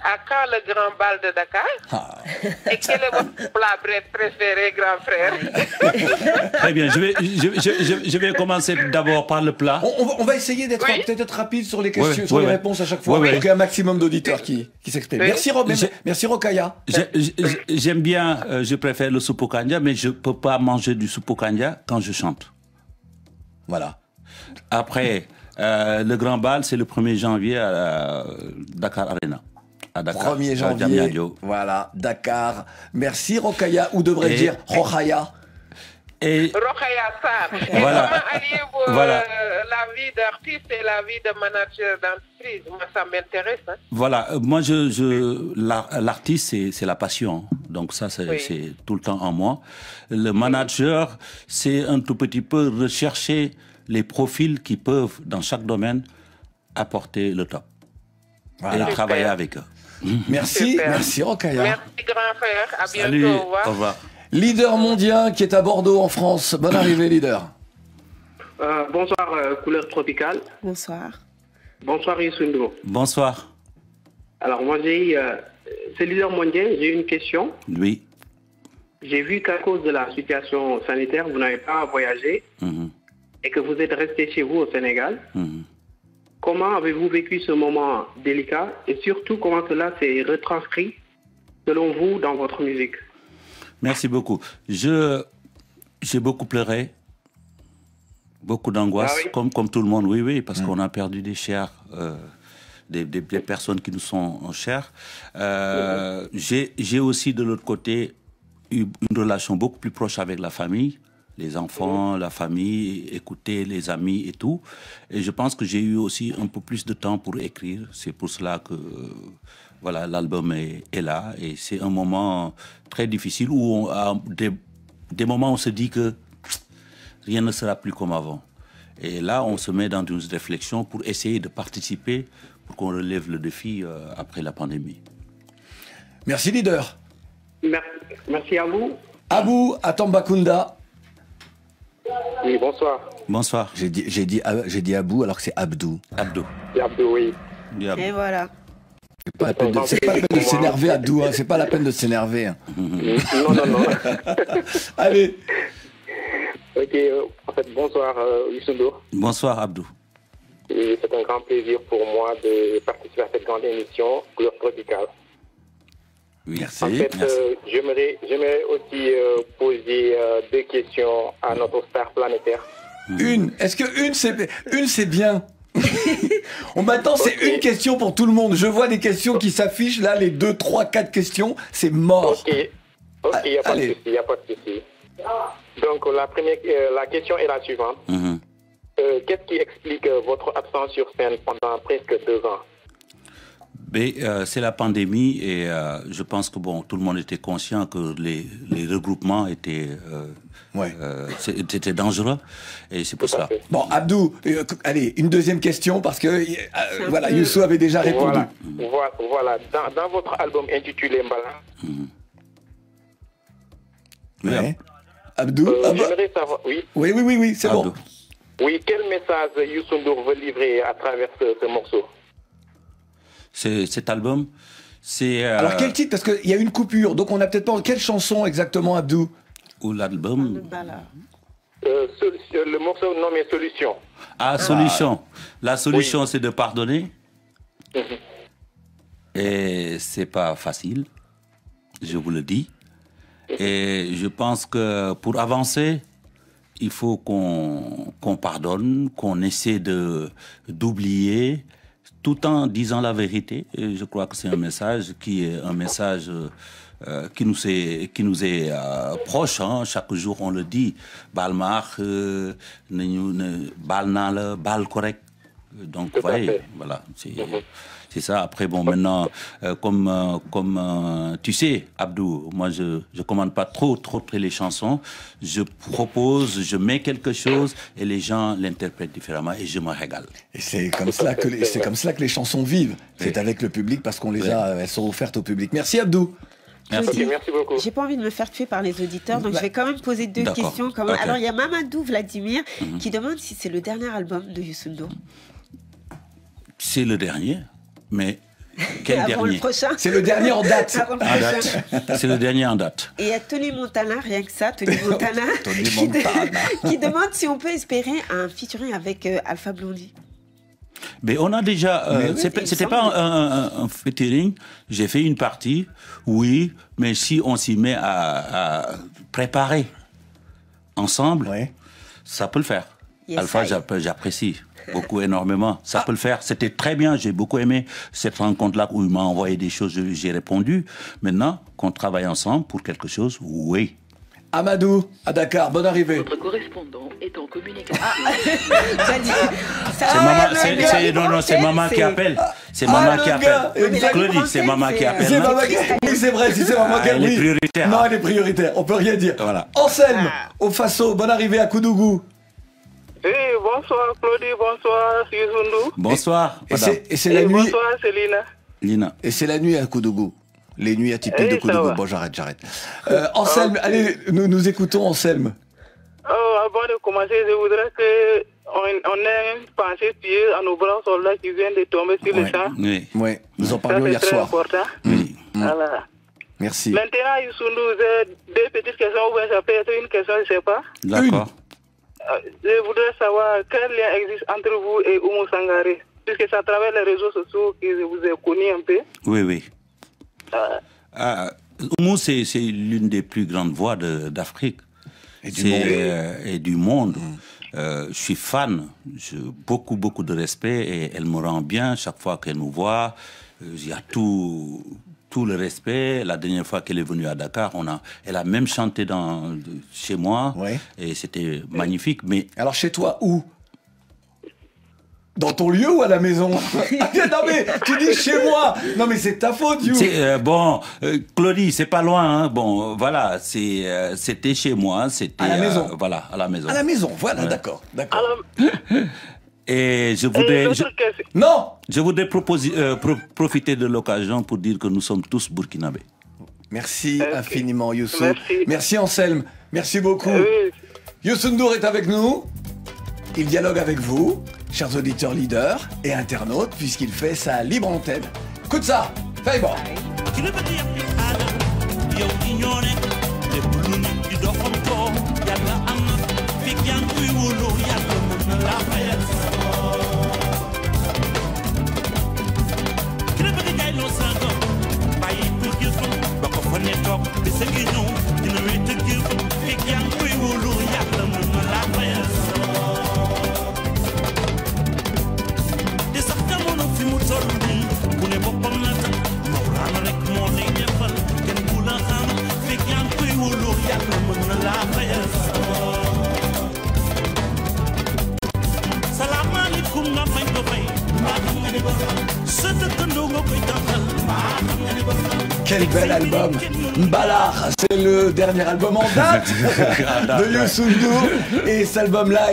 à quand le grand bal de Dakar? Ah. Et quel est votre plat préféré, grand frère? Très bien, je vais commencer d'abord par le plat. On va essayer d'être Oui. peut-être rapide sur les questions, Ouais, sur les ouais. réponses à chaque fois, Ouais, pour ouais. qu'il y ait un maximum d'auditeurs qui s'expriment. Oui. Merci Rokhaya. J'aime bien, je préfère le soupe au kanja, mais je ne peux pas manger du soupe au kanja quand je chante. Voilà. Après, le grand bal, c'est le 1er janvier à Dakar Arena. À Dakar. 1er à janvier, Diamniadio. voilà, Dakar. Merci Rokhaya, ou devrais-je Et- dire Rokhaya. Et Rokhaya Sarr. Et Voilà. comment alliez-vous Voilà. la vie d'artiste et la vie de manager d'entreprise? Moi, ça m'intéresse. Hein. voilà, moi, l'artiste, c'est la passion. Donc ça, c'est Oui. c'est tout le temps en moi. Le manager, c'est un tout petit peu rechercher les profils qui peuvent, dans chaque domaine, apporter le top. Voilà. Et travailler Super. avec eux. Merci, Super. merci Rokhaya. Merci, grand frère. À bientôt. Salut, Au revoir. au revoir. Leader mondial qui est à Bordeaux en France. Bonne arrivée, leader. Bonsoir, couleur tropicale. Bonsoir. Bonsoir, Youssou N'Dour. Bonsoir. Alors, moi, c'est leader mondial, j'ai une question. Oui. J'ai vu qu'à cause de la situation sanitaire, vous n'avez pas voyagé Mhm, et que vous êtes resté chez vous au Sénégal. mhm. Comment avez-vous vécu ce moment délicat et surtout comment cela s'est retranscrit, selon vous, dans votre musique? Merci beaucoup. J'ai beaucoup pleuré, beaucoup d'angoisse, Ah oui? comme tout le monde, oui, parce qu'on a perdu des chers, des personnes qui nous sont chères. J'ai aussi, de l'autre côté, eu une relation beaucoup plus proche avec la famille, les enfants, la famille, écouter les amis et tout. Et je pense que j'ai eu aussi un peu plus de temps pour écrire. C'est pour cela que voilà, l'album est là. Et c'est un moment très difficile où des moments où on se dit que rien ne sera plus comme avant. Et là, on se met dans une réflexion pour essayer de participer pour qu'on relève le défi après la pandémie. Merci, leader. Merci à vous. Abou Atambakunda. Oui, bonsoir. Bonsoir. J'ai dit Abou alors que c'est Abdou. Abdou. Abdou, oui. Et voilà. C'est pas la peine de s'énerver, Abdou. Hein. C'est pas la peine de s'énerver. Hein. Non. Allez. Ok, en fait, bonsoir, Youssou N'Dour. Bonsoir, Abdou. Et c'est un grand plaisir pour moi de participer à cette grande émission, Couleur Tropicale. Oui, merci. En fait, j'aimerais aussi poser deux questions à notre star planétaire. Une. Est-ce que une c'est bien? Maintenant, c'est une question pour tout le monde. Je vois des questions qui s'affichent là, les 2, 3, 4 questions, c'est mort. Ok, il n'y a pas de souci, Donc la question est la suivante. Qu'est-ce qui explique votre absence sur scène pendant presque 2 ans? C'est la pandémie et je pense que tout le monde était conscient que les regroupements étaient c'était dangereux et c'est pour ça. Bon, Abdou, allez, une deuxième question parce que voilà, Youssou avait déjà répondu. Voilà. Dans votre album intitulé Mbala. Ouais. Abdou, j'aimerais savoir, oui. Oui, c'est bon. Oui, quel message Youssou N'Dour veut livrer à travers ce morceau? Cet album, c'est... Alors quel titre? Parce qu'il y a une coupure, donc on n'a peut-être pas... Quelle chanson exactement, Abdou? Ou l'album? Le morceau nommé Solution. Solution. La solution, c'est de pardonner. Et c'est pas facile, je vous le dis. Et je pense que pour avancer, il faut qu'on pardonne, qu'on essaie d'oublier, tout en disant la vérité. Et je crois que c'est un message qui est un message qui nous est proche. Hein. Chaque jour, on le dit. Balmar, Balnal, Bal correct. Donc, vous voyez, voilà. C'est ça. Après, maintenant, comme tu sais, Abdou, moi, je commande pas trop les chansons. Je propose, je mets quelque chose et les gens l'interprètent différemment et je me régale. Et c'est comme cela que les chansons vivent. C'est avec le public parce qu'on elles sont offertes au public. Merci, Abdou. Merci beaucoup. J'ai pas envie de me faire tuer par les auditeurs, donc je vais quand même poser 2 questions. Okay. Alors, il y a Mamadou Vladimir qui demande si c'est le dernier album de Youssou N'Dour. C'est le dernier, mais quel avant dernier? Le prochain. C'est le dernier en date. C'est le dernier en date. Et il y a Tony Montana, rien que ça, Tony Montana, qui demande si on peut espérer un featuring avec Alpha Blondy. Mais on a déjà... c'était pas un featuring. J'ai fait une partie, oui, mais si on s'y met à préparer ensemble, ça peut le faire. Alpha, j'apprécie beaucoup, énormément. Ça peut le faire. C'était très bien. J'ai beaucoup aimé cette rencontre-là où il m'a envoyé des choses. J'ai répondu. Maintenant, qu'on travaille ensemble pour quelque chose, oui. Amadou, à Dakar, bonne arrivée. Votre correspondant est en communication. C'est maman qui appelle. C'est maman qui appelle. Claudie, c'est maman qui appelle. Oui, c'est vrai, si c'est maman qui appelle. Elle est prioritaire. Non, elle est prioritaire. On peut rien dire. Voilà. Anselme, au Faso, bonne arrivée à Koudougou. Bonsoir Claudie, bonsoir Youssou N'Dour. Bonsoir. Et c'est la nuit. Bonsoir Lina. Et c'est la nuit à Koudougou. Les nuits atypiques de Koudougou. Bon, j'arrête. Anselme, allez, nous écoutons Anselme. Avant de commencer, je voudrais qu'on ait une pensée pieuse à nos blancs soldats qui viennent de tomber sur le champ. Oui, nous en parlions hier soir. C'est très important. Oui. Voilà. Merci. Maintenant, Youssou N'Dour, j'ai 2 petites questions, ou bien ça peut être une question, je ne sais pas. D'accord. Je voudrais savoir quel lien existe entre vous et Oumou Sangaré, puisque c'est à travers les réseaux sociaux que je vous ai connu un peu. Oui. Oumou, c'est l'une des plus grandes voix d'Afrique et du monde. Je suis fan, j'ai beaucoup de respect et elle me rend bien chaque fois qu'elle nous voit. Il y a tout le respect. La dernière fois qu'elle est venue à Dakar, elle a même chanté chez moi et c'était magnifique. Mais alors chez toi où? Dans ton lieu ou à la maison? Non mais tu dis chez moi. Non mais c'est ta faute, You. Claudie, c'est pas loin. Hein. Bon, voilà, c'était chez moi. C'était à la maison. Voilà, à la maison. À la maison, voilà, d'accord. Et je voudrais... Je voudrais profiter de l'occasion pour dire que nous sommes tous burkinabés. Merci infiniment, Youssou. Merci Anselme. Merci beaucoup. Youssou N'Dour est avec nous. Il dialogue avec vous, chers auditeurs leaders et internautes, puisqu'il fait sa libre antenne. Écoute ça, fais bon. La Quel bel album. Mbalar, c'est le dernier album en date de Youssou N'Dour. Et cet album-là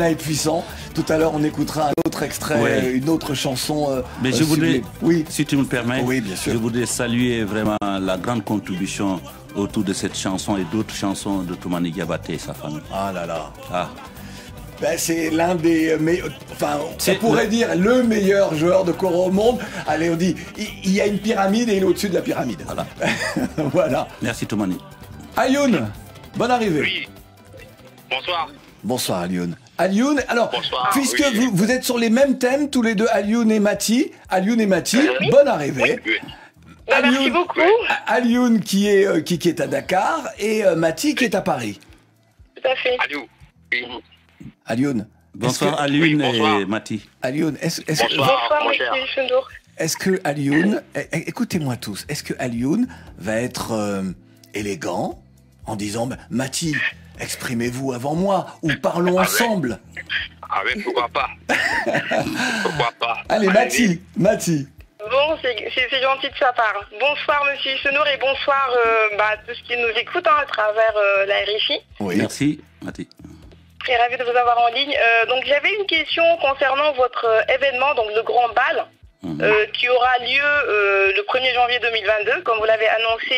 est puissant. Tout à l'heure, on écoutera un autre extrait, une autre chanson. Mais je voudrais, oui, si tu me permets, oui, bien sûr. Je voudrais saluer vraiment la grande contribution autour de cette chanson et d'autres chansons de Toumani Diabaté et sa famille. Ah là là. Ah. Ben, c'est l'un des meilleurs, enfin, on pourrait dire le meilleur joueur de koro au monde. Allez, on dit, il y a une pyramide et il est au-dessus de la pyramide. Voilà. Voilà. Merci Toumani. Alioune, bonne arrivée. Oui. Bonsoir. Bonsoir Alioune. Alioune, alors, bonsoir, puisque vous êtes sur les mêmes thèmes, tous les deux, Alioune et Mati, bonne arrivée. Oui. Alioune, merci beaucoup. Alioune qui est à Dakar et Mati qui est à Paris. Tout à fait. Alioune. Bonsoir Alioune et Mati. Alioune, bonsoir monsieur Youssou N'Dour. Est-ce que Alioune, écoutez-moi tous, est-ce que Alioune va être élégant en disant Mati, exprimez-vous avant moi ou parlons ensemble? Pourquoi pas. Pourquoi pas. Allez, Mati. Bon, c'est gentil de sa part. Bonsoir monsieur Youssou N'Dour et bonsoir à tous qui nous écoutent à travers la RFI. Oui. Merci Mati. Je suis ravie de vous avoir en ligne. Donc j'avais une question concernant votre événement, donc le Grand Bal, qui aura lieu le 1er janvier 2022, comme vous l'avez annoncé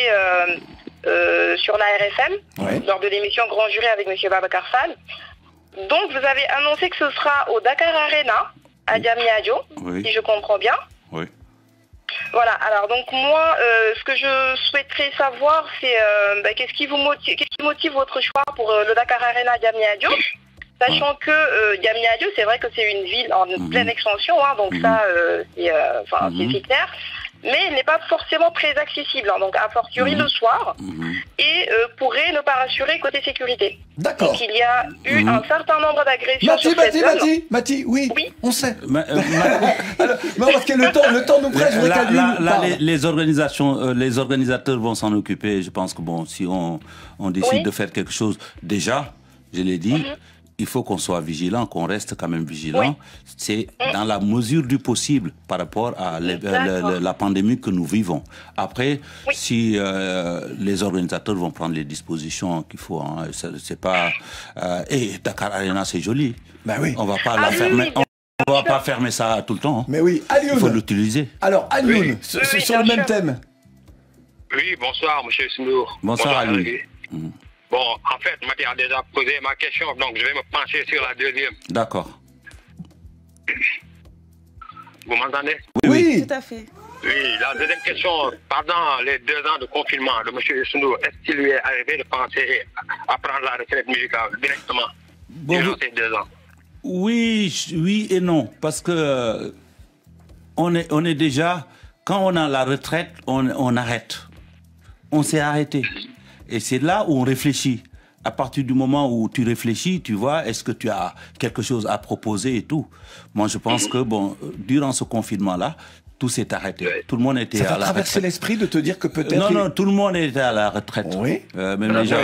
sur la RFM, lors de l'émission Grand Jury avec M. Babacar Fall. Donc vous avez annoncé que ce sera au Dakar Arena, à Diamniadio, si je comprends bien. Oui. Voilà, alors donc moi, ce que je souhaiterais savoir, c'est qu'est-ce qui motive votre choix pour le Dakar Arena à Diamniadio, sachant que Diamniadio, c'est vrai que c'est une ville en pleine expansion, donc ça, c'est clair, mais elle n'est pas forcément très accessible, donc a fortiori le soir, et pourrait ne pas rassurer côté sécurité. D'accord. Donc il y a eu un certain nombre d'agressions sur cette zone. Mati, oui, on sait. Alors, non, parce que le temps nous presse, les organisateurs vont s'en occuper. Je pense que bon, si on décide de faire quelque chose, déjà, je l'ai dit, il faut qu'on soit vigilant, qu'on reste quand même vigilant. C'est dans la mesure du possible par rapport à la pandémie que nous vivons. Après, si les organisateurs vont prendre les dispositions qu'il faut, c'est pas... et Dakar Arena, c'est joli. Ben oui. On va pas la fermer. On va pas fermer ça tout le temps. Mais oui, Alioune. Il faut l'utiliser. Alors, Alioune, sur le même thème. Oui, bonsoir, monsieur N'Dour. Bonsoir, Alioune. Bon, en fait, Mati a déjà posé ma question, donc je vais me pencher sur la deuxième. D'accord. Vous m'entendez? Oui, tout à fait. Oui, la deuxième question, pendant les 2 ans de confinement de M. Youssou N'Dour, est-ce qu'il lui est arrivé de penser à prendre la retraite musicale directement durant ces 2 ans? Oui et non, parce que on est déjà, quand on a la retraite, on arrête. On s'est arrêté. Et c'est là où on réfléchit. À partir du moment où tu réfléchis, tu vois, est-ce que tu as quelque chose à proposer et tout. Moi, je pense que, bon, durant ce confinement-là, tout s'est arrêté. Tout le monde était à la retraite. Ça t'a traversé l'esprit de te dire que peut-être... Non, tout le monde était à la retraite. Oui. Même les gens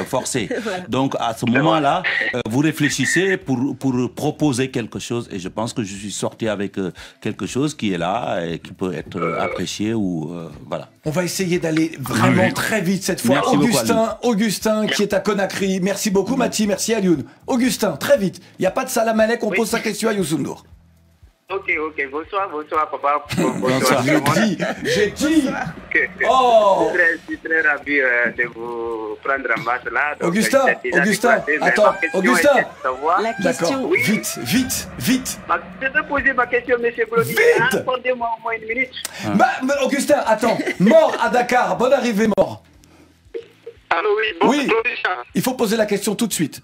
forcés. Voilà. Donc, à ce moment-là, vous réfléchissez pour proposer quelque chose. Et je pense que je suis sorti avec quelque chose qui est là et qui peut être apprécié ou... voilà. On va essayer d'aller vraiment très vite cette fois. Merci Augustin qui est à Conakry. Merci beaucoup, Mati. Merci, Alioune. Augustin, très vite. Il n'y a pas de salam alek, on pose sa question à Youssou N'Dour. Ok. Bonsoir, papa. Bonsoir. J'ai dit. Oh. Je suis très ravi de vous prendre en masse là. Donc, Augustin, attends, Augustin. La question. Oui. Vite. Je vais poser ma question, monsieur Glody. Vite. Accordez-moi au moins une minute. Augustin, attends. Mort à Dakar. Bonne arrivée, Mort. Allô, oui. Il faut poser la question tout de suite.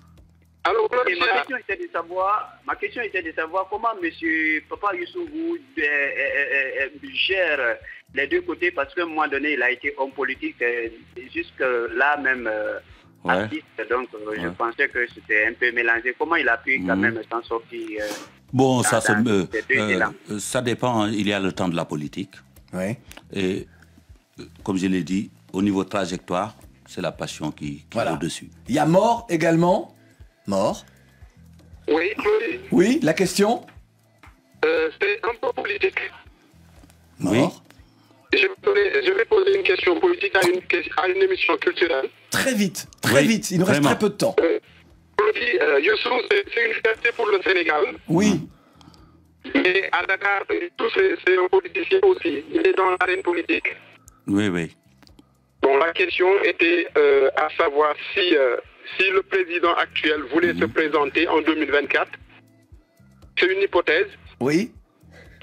Alors, ma question était de savoir comment monsieur Papa Youssou gère les deux côtés, parce qu'à un moment donné, il a été homme politique jusque là même artiste, donc je pensais que c'était un peu mélangé. Comment il a pu quand même s'en sortir bon, ça dépend, il y a le temps de la politique. Oui. Et comme je l'ai dit, au niveau trajectoire, c'est la passion qui est au-dessus. Il y a Mort également. Mort. Oui. Oui, la question? C'est un peu politique. Oui. Je vais poser une question politique à une émission culturelle. Très vite, il nous reste très peu de temps. Youssou, c'est une fierté pour le Sénégal. Oui. Et à Dakar, c'est un politicien aussi. Il est dans l'arène politique. Oui, oui. Bon, la question était à savoir si le président actuel voulait se présenter en 2024. C'est une hypothèse. Oui.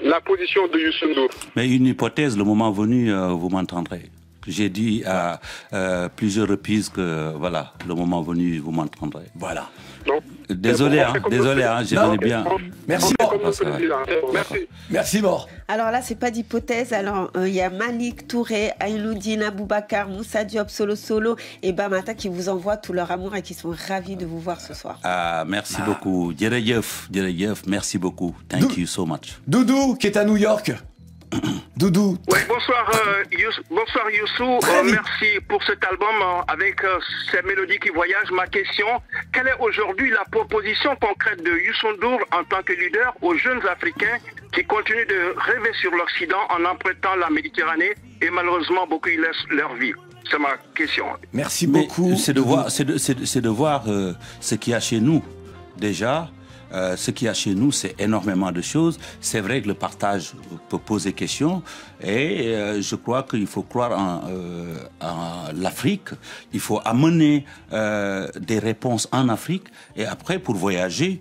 La position de Youssou N'Dour. Mais une hypothèse, le moment venu, vous m'entendrez. J'ai dit à plusieurs reprises que, voilà, le moment venu, vous m'entendrez. Voilà. Donc, désolé, j'aimerais bien. Merci, Mort. Merci, Mort. Alors là, c'est pas d'hypothèse. Alors, il y a Malik Touré, Aïloudine Aboubacar, Moussa Diop, Solo et Bamata qui vous envoient tout leur amour et qui sont ravis de vous voir ce soir. Merci beaucoup. Djerejef, merci beaucoup. Thank you so much. Doudou, qui est à New York. Doudou. Oui, bonsoir Youssou. Merci pour cet album avec ces mélodies qui voyagent. Ma question, quelle est aujourd'hui la proposition concrète de Youssou N'Dour en tant que leader aux jeunes Africains qui continuent de rêver sur l'Occident en empruntant la Méditerranée et malheureusement beaucoup y laissent leur vie? C'est ma question. Merci beaucoup. C'est de voir ce qu'il y a chez nous déjà. Ce qu'il y a chez nous, c'est énormément de choses. C'est vrai que le partage peut poser question et je crois qu'il faut croire en l'Afrique. Il faut amener des réponses en Afrique et après, pour voyager,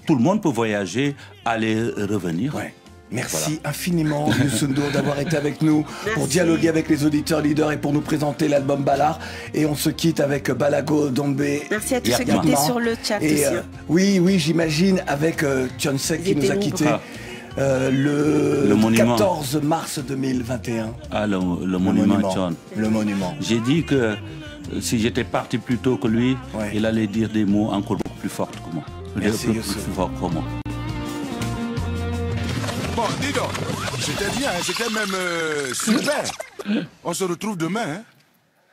tout le monde peut voyager, aller, revenir. Ouais. Merci infiniment, Youssou N'Dour, d'avoir été avec nous pour dialoguer avec les auditeurs leaders et pour nous présenter l'album Ballard. Et on se quitte avec Balago Dombé. Merci à tous ceux qui étaient sur le chat aussi. Oui, j'imagine, avec Thionsek qui nous a quittés le 14 mars 2021. Le monument Thion. Le monument. J'ai dit que si j'étais parti plus tôt que lui, il allait dire des mots encore beaucoup plus forts que moi. Merci, Youssou. Plus forts que moi. Bon, dis donc, c'était bien, c'était même super. On se retrouve demain. Hein.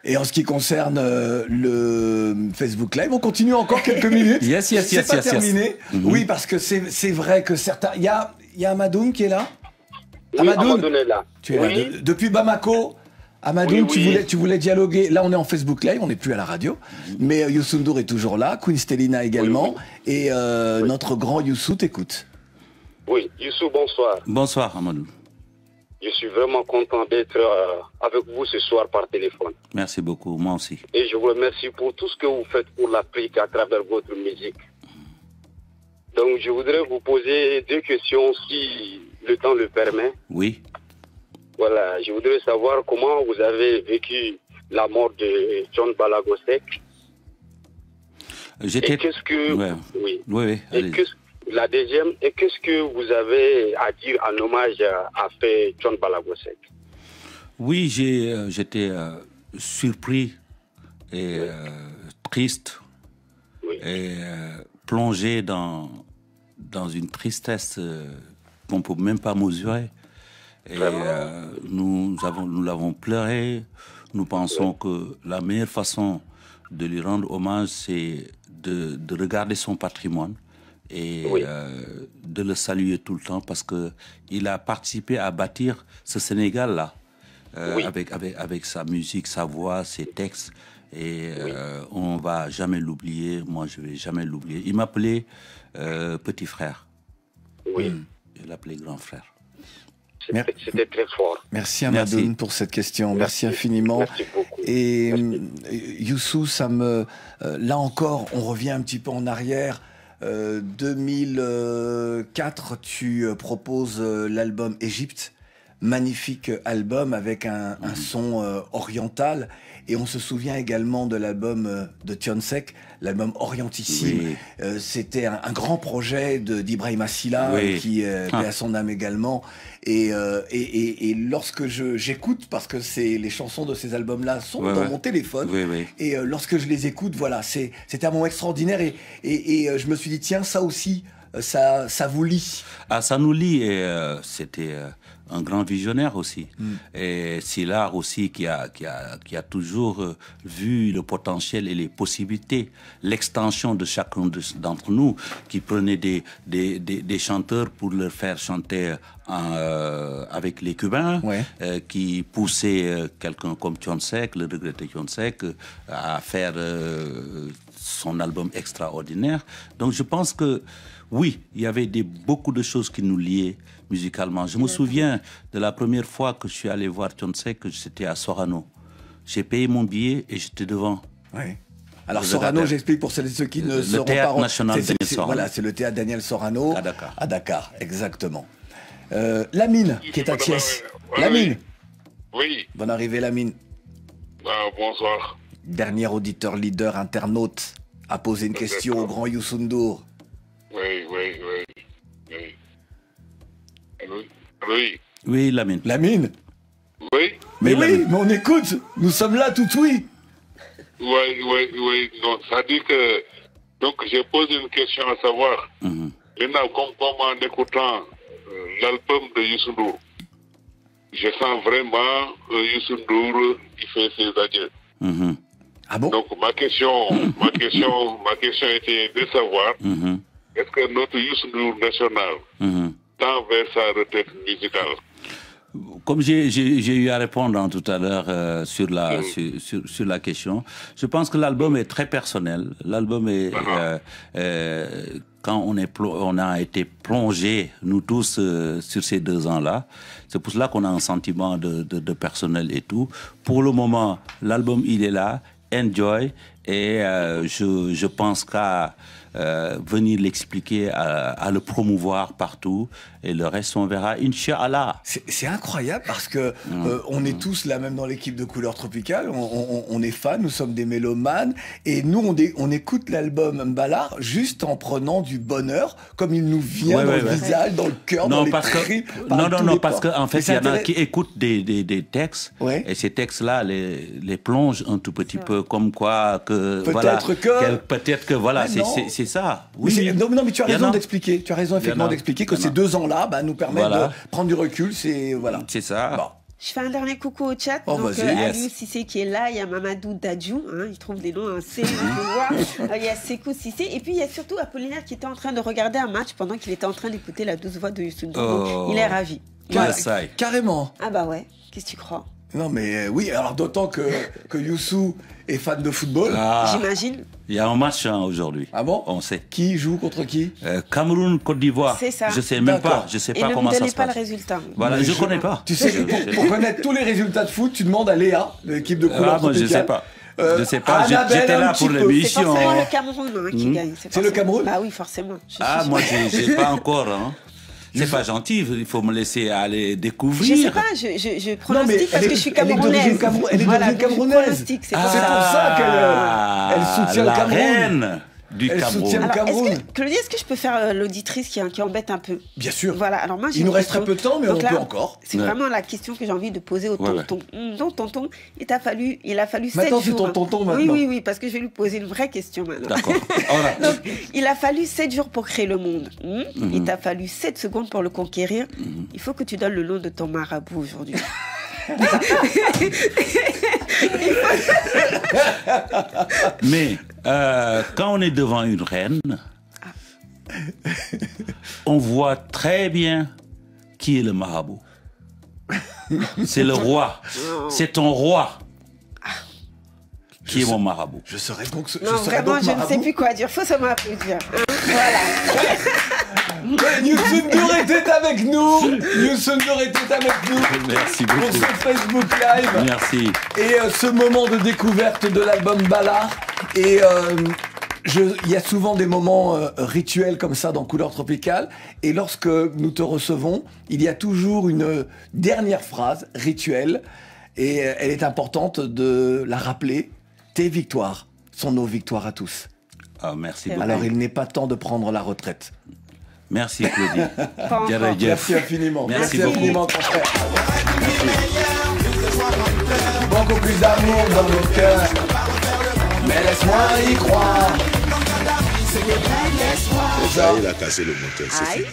Et en ce qui concerne le Facebook Live, on continue encore quelques minutes. C'est pas terminé. Oui, parce que c'est vrai que certains... Il y a Amadoun qui est là. Oui, Amadoun est là. Tu es là. Depuis Bamako, Amadoun, tu voulais dialoguer. Là, on est en Facebook Live, on n'est plus à la radio. Mais Youssou N'Dour est toujours là, Queen Stelina également. Et notre grand Youssou t'écoute. Oui, Youssou, bonsoir. Bonsoir, Amadou. Je suis vraiment content d'être avec vous ce soir par téléphone. Merci beaucoup, moi aussi. Et je vous remercie pour tout ce que vous faites pour l'Afrique à travers votre musique. Donc, je voudrais vous poser 2 questions si le temps le permet. Oui. Voilà, je voudrais savoir comment vous avez vécu la mort de John Balago Seck. Et qu'est-ce que... Oui. La deuxième, et qu'est-ce que vous avez à dire en hommage à fait John Balago Seck? Oui, j'étais surpris et triste et plongé dans une tristesse qu'on ne peut même pas mesurer. Et nous l'avons pleuré. Nous pensons que la meilleure façon de lui rendre hommage, c'est de regarder son patrimoine et de le saluer tout le temps parce qu'il a participé à bâtir ce Sénégal-là avec sa musique, sa voix, ses textes. Et on ne va jamais l'oublier. Moi, je ne vais jamais l'oublier. Il m'appelait petit frère. Oui. Je l'appelais grand frère. C'était très fort. Merci Amadoun pour cette question. Merci infiniment. Merci beaucoup. Et Youssou, là encore, on revient un petit peu en arrière. 2004, tu proposes l'album Égypte. Magnifique album avec un son oriental. Et on se souvient également de l'album de Thionsek, l'album Orientissime. Oui. C'était un grand projet d'Ibrahima Silla, qui paie à son âme également. Et lorsque j'écoute, parce que les chansons de ces albums-là sont dans mon téléphone, et lorsque je les écoute, voilà, c'était un moment extraordinaire. Et je me suis dit, tiens, ça aussi, ça vous lie. Ah, ça nous lie, et c'était un grand visionnaire aussi. Et Sylar aussi qui a toujours vu le potentiel et les possibilités, l'extension de chacun d'entre nous, qui prenait des chanteurs pour leur faire chanter avec les Cubains, qui poussait quelqu'un comme Thione Seck, le regretté Thione Seck, à faire son album extraordinaire. Donc je pense que oui, il y avait beaucoup de choses qui nous liaient musicalement. Je me souviens de la première fois que je suis allé voir Thione Seck, c'était à Sorano. J'ai payé mon billet et j'étais devant. Oui. Alors Sorano, j'explique pour celles et ceux qui ne seront pas... Le Théâtre National Daniel Sorano. Voilà, c'est le Théâtre Daniel Sorano. À Dakar. À Dakar, exactement. Lamine, qui est à Thiès. Lamine. Oui. Bonne arrivée, Lamine. Bonsoir. Dernier auditeur, leader, internaute, a posé une question au grand Youssou N'Dour. Oui. Oui, Lamine. Lamine. Oui. Mais oui, mais on écoute. Nous sommes là, tout oui. Oui. Donc, ça dit que... Donc, j'ai posé une question à savoir. Maintenant, comme en écoutant l'album de Youssou N'Dour, je sens vraiment Youssou N'Dour qui fait ses adieux. Ah bon? Donc, ma question était de savoir, est-ce que notre Youssou N'Dour national tend vers sa retraite musicale? Comme j'ai eu à répondre tout à l'heure sur la question, je pense que l'album est très personnel. L'album est quand on a été plongé nous tous sur ces 2 ans-là, c'est pour cela qu'on a un sentiment de personnel et tout. Pour le moment, l'album il est là, enjoy, et je pense qu'à venir l'expliquer, à le promouvoir partout, et le reste on verra, Inch'Allah. C'est incroyable parce que on est tous là, même dans l'équipe de Couleurs Tropicales, on est fans, nous sommes des mélomanes, et nous on écoute l'album Mbalar juste en prenant du bonheur, comme il nous vient dans le visage, dans le cœur, dans les tripes. Non, parce qu'en fait il y en a qui écoutent des textes, et ces textes-là les plongent un tout petit peu, comme quoi que peut-être que voilà, c'est ça. Oui. Non, mais tu as raison d'expliquer. Tu as raison effectivement d'expliquer que ces 2 ans-là nous permettent de prendre du recul. C'est ça. Bon. Je fais un dernier coucou au chat. Donc, Aliou Cissé qui est là, il y a Mamadou Dadjou, il trouve des noms assez. Il y a Sekou Cissé, et puis il y a surtout Apollinaire qui était en train de regarder un match pendant qu'il était en train d'écouter la douce voix de Youssou N'Dour. Il est ravi. Carrément. Ah bah ouais, qu'est-ce que tu crois? Non mais oui, alors d'autant que Youssou est fan de football. J'imagine. Il y a un match aujourd'hui. Ah bon? On sait. Qui joue contre qui? Cameroun, Côte d'Ivoire. C'est ça. Je sais même pas. Je sais pas comment ça se passe. Et ne me donnez pas le résultat. Voilà, je connais pas. Tu sais, pour connaître tous les résultats de foot, tu demandes à Léa, de l'équipe de Couleurs Tropicales. Je sais pas. Je sais pas, j'étais là pour l'émission. C'est forcément le Cameroun qui gagne. C'est le Cameroun? Bah oui, forcément. Moi, j'ai pas encore. C'est pas gentil, il faut me laisser aller découvrir. Je sais pas, je pronostique parce que je suis camerounaise. Elle est d'origine camerounaise. C'est pour ça qu'elle soutient le Cameroun. Elle soutient le Cameroun. Claudie, est-ce que je peux faire l'auditrice qui embête un peu? Bien sûr. Voilà, alors moi, il nous reste très peu de temps, mais on peut encore. C'est vraiment la question que j'ai envie de poser au tonton. Donc, tonton, il a fallu 7 jours. Maintenant, c'est ton tonton maintenant. Oui, parce que je vais lui poser une vraie question maintenant. D'accord. Donc, il a fallu 7 jours pour créer le monde. Il t'a fallu 7 secondes pour le conquérir. Il faut que tu donnes le nom de ton marabout aujourd'hui. Mais quand on est devant une reine, on voit très bien qui est le marabout. C'est le roi. C'est ton roi qui est mon marabout. Je serais donc non, vraiment, je ne sais plus quoi dire. Faut seulement applaudir. Voilà. Youssou N'Dour était avec nous. Youssou N'Dour était avec nous. Merci beaucoup. Pour ce Facebook Live. Merci. Et ce moment de découverte de l'album Mbalar. Et il y a souvent des moments rituels comme ça dans Couleurs Tropicales. Et lorsque nous te recevons, il y a toujours une dernière phrase rituelle. Et elle est importante de la rappeler. Tes victoires sont nos victoires à tous. Merci beaucoup. Alors il n'est pas temps de prendre la retraite. Merci Claudie. Merci infiniment. Merci infiniment, ton frère. Beaucoup plus d'amour dans nos cœurs. Mais laisse-moi y croire. Ça, il a cassé le moteur, c'est fini.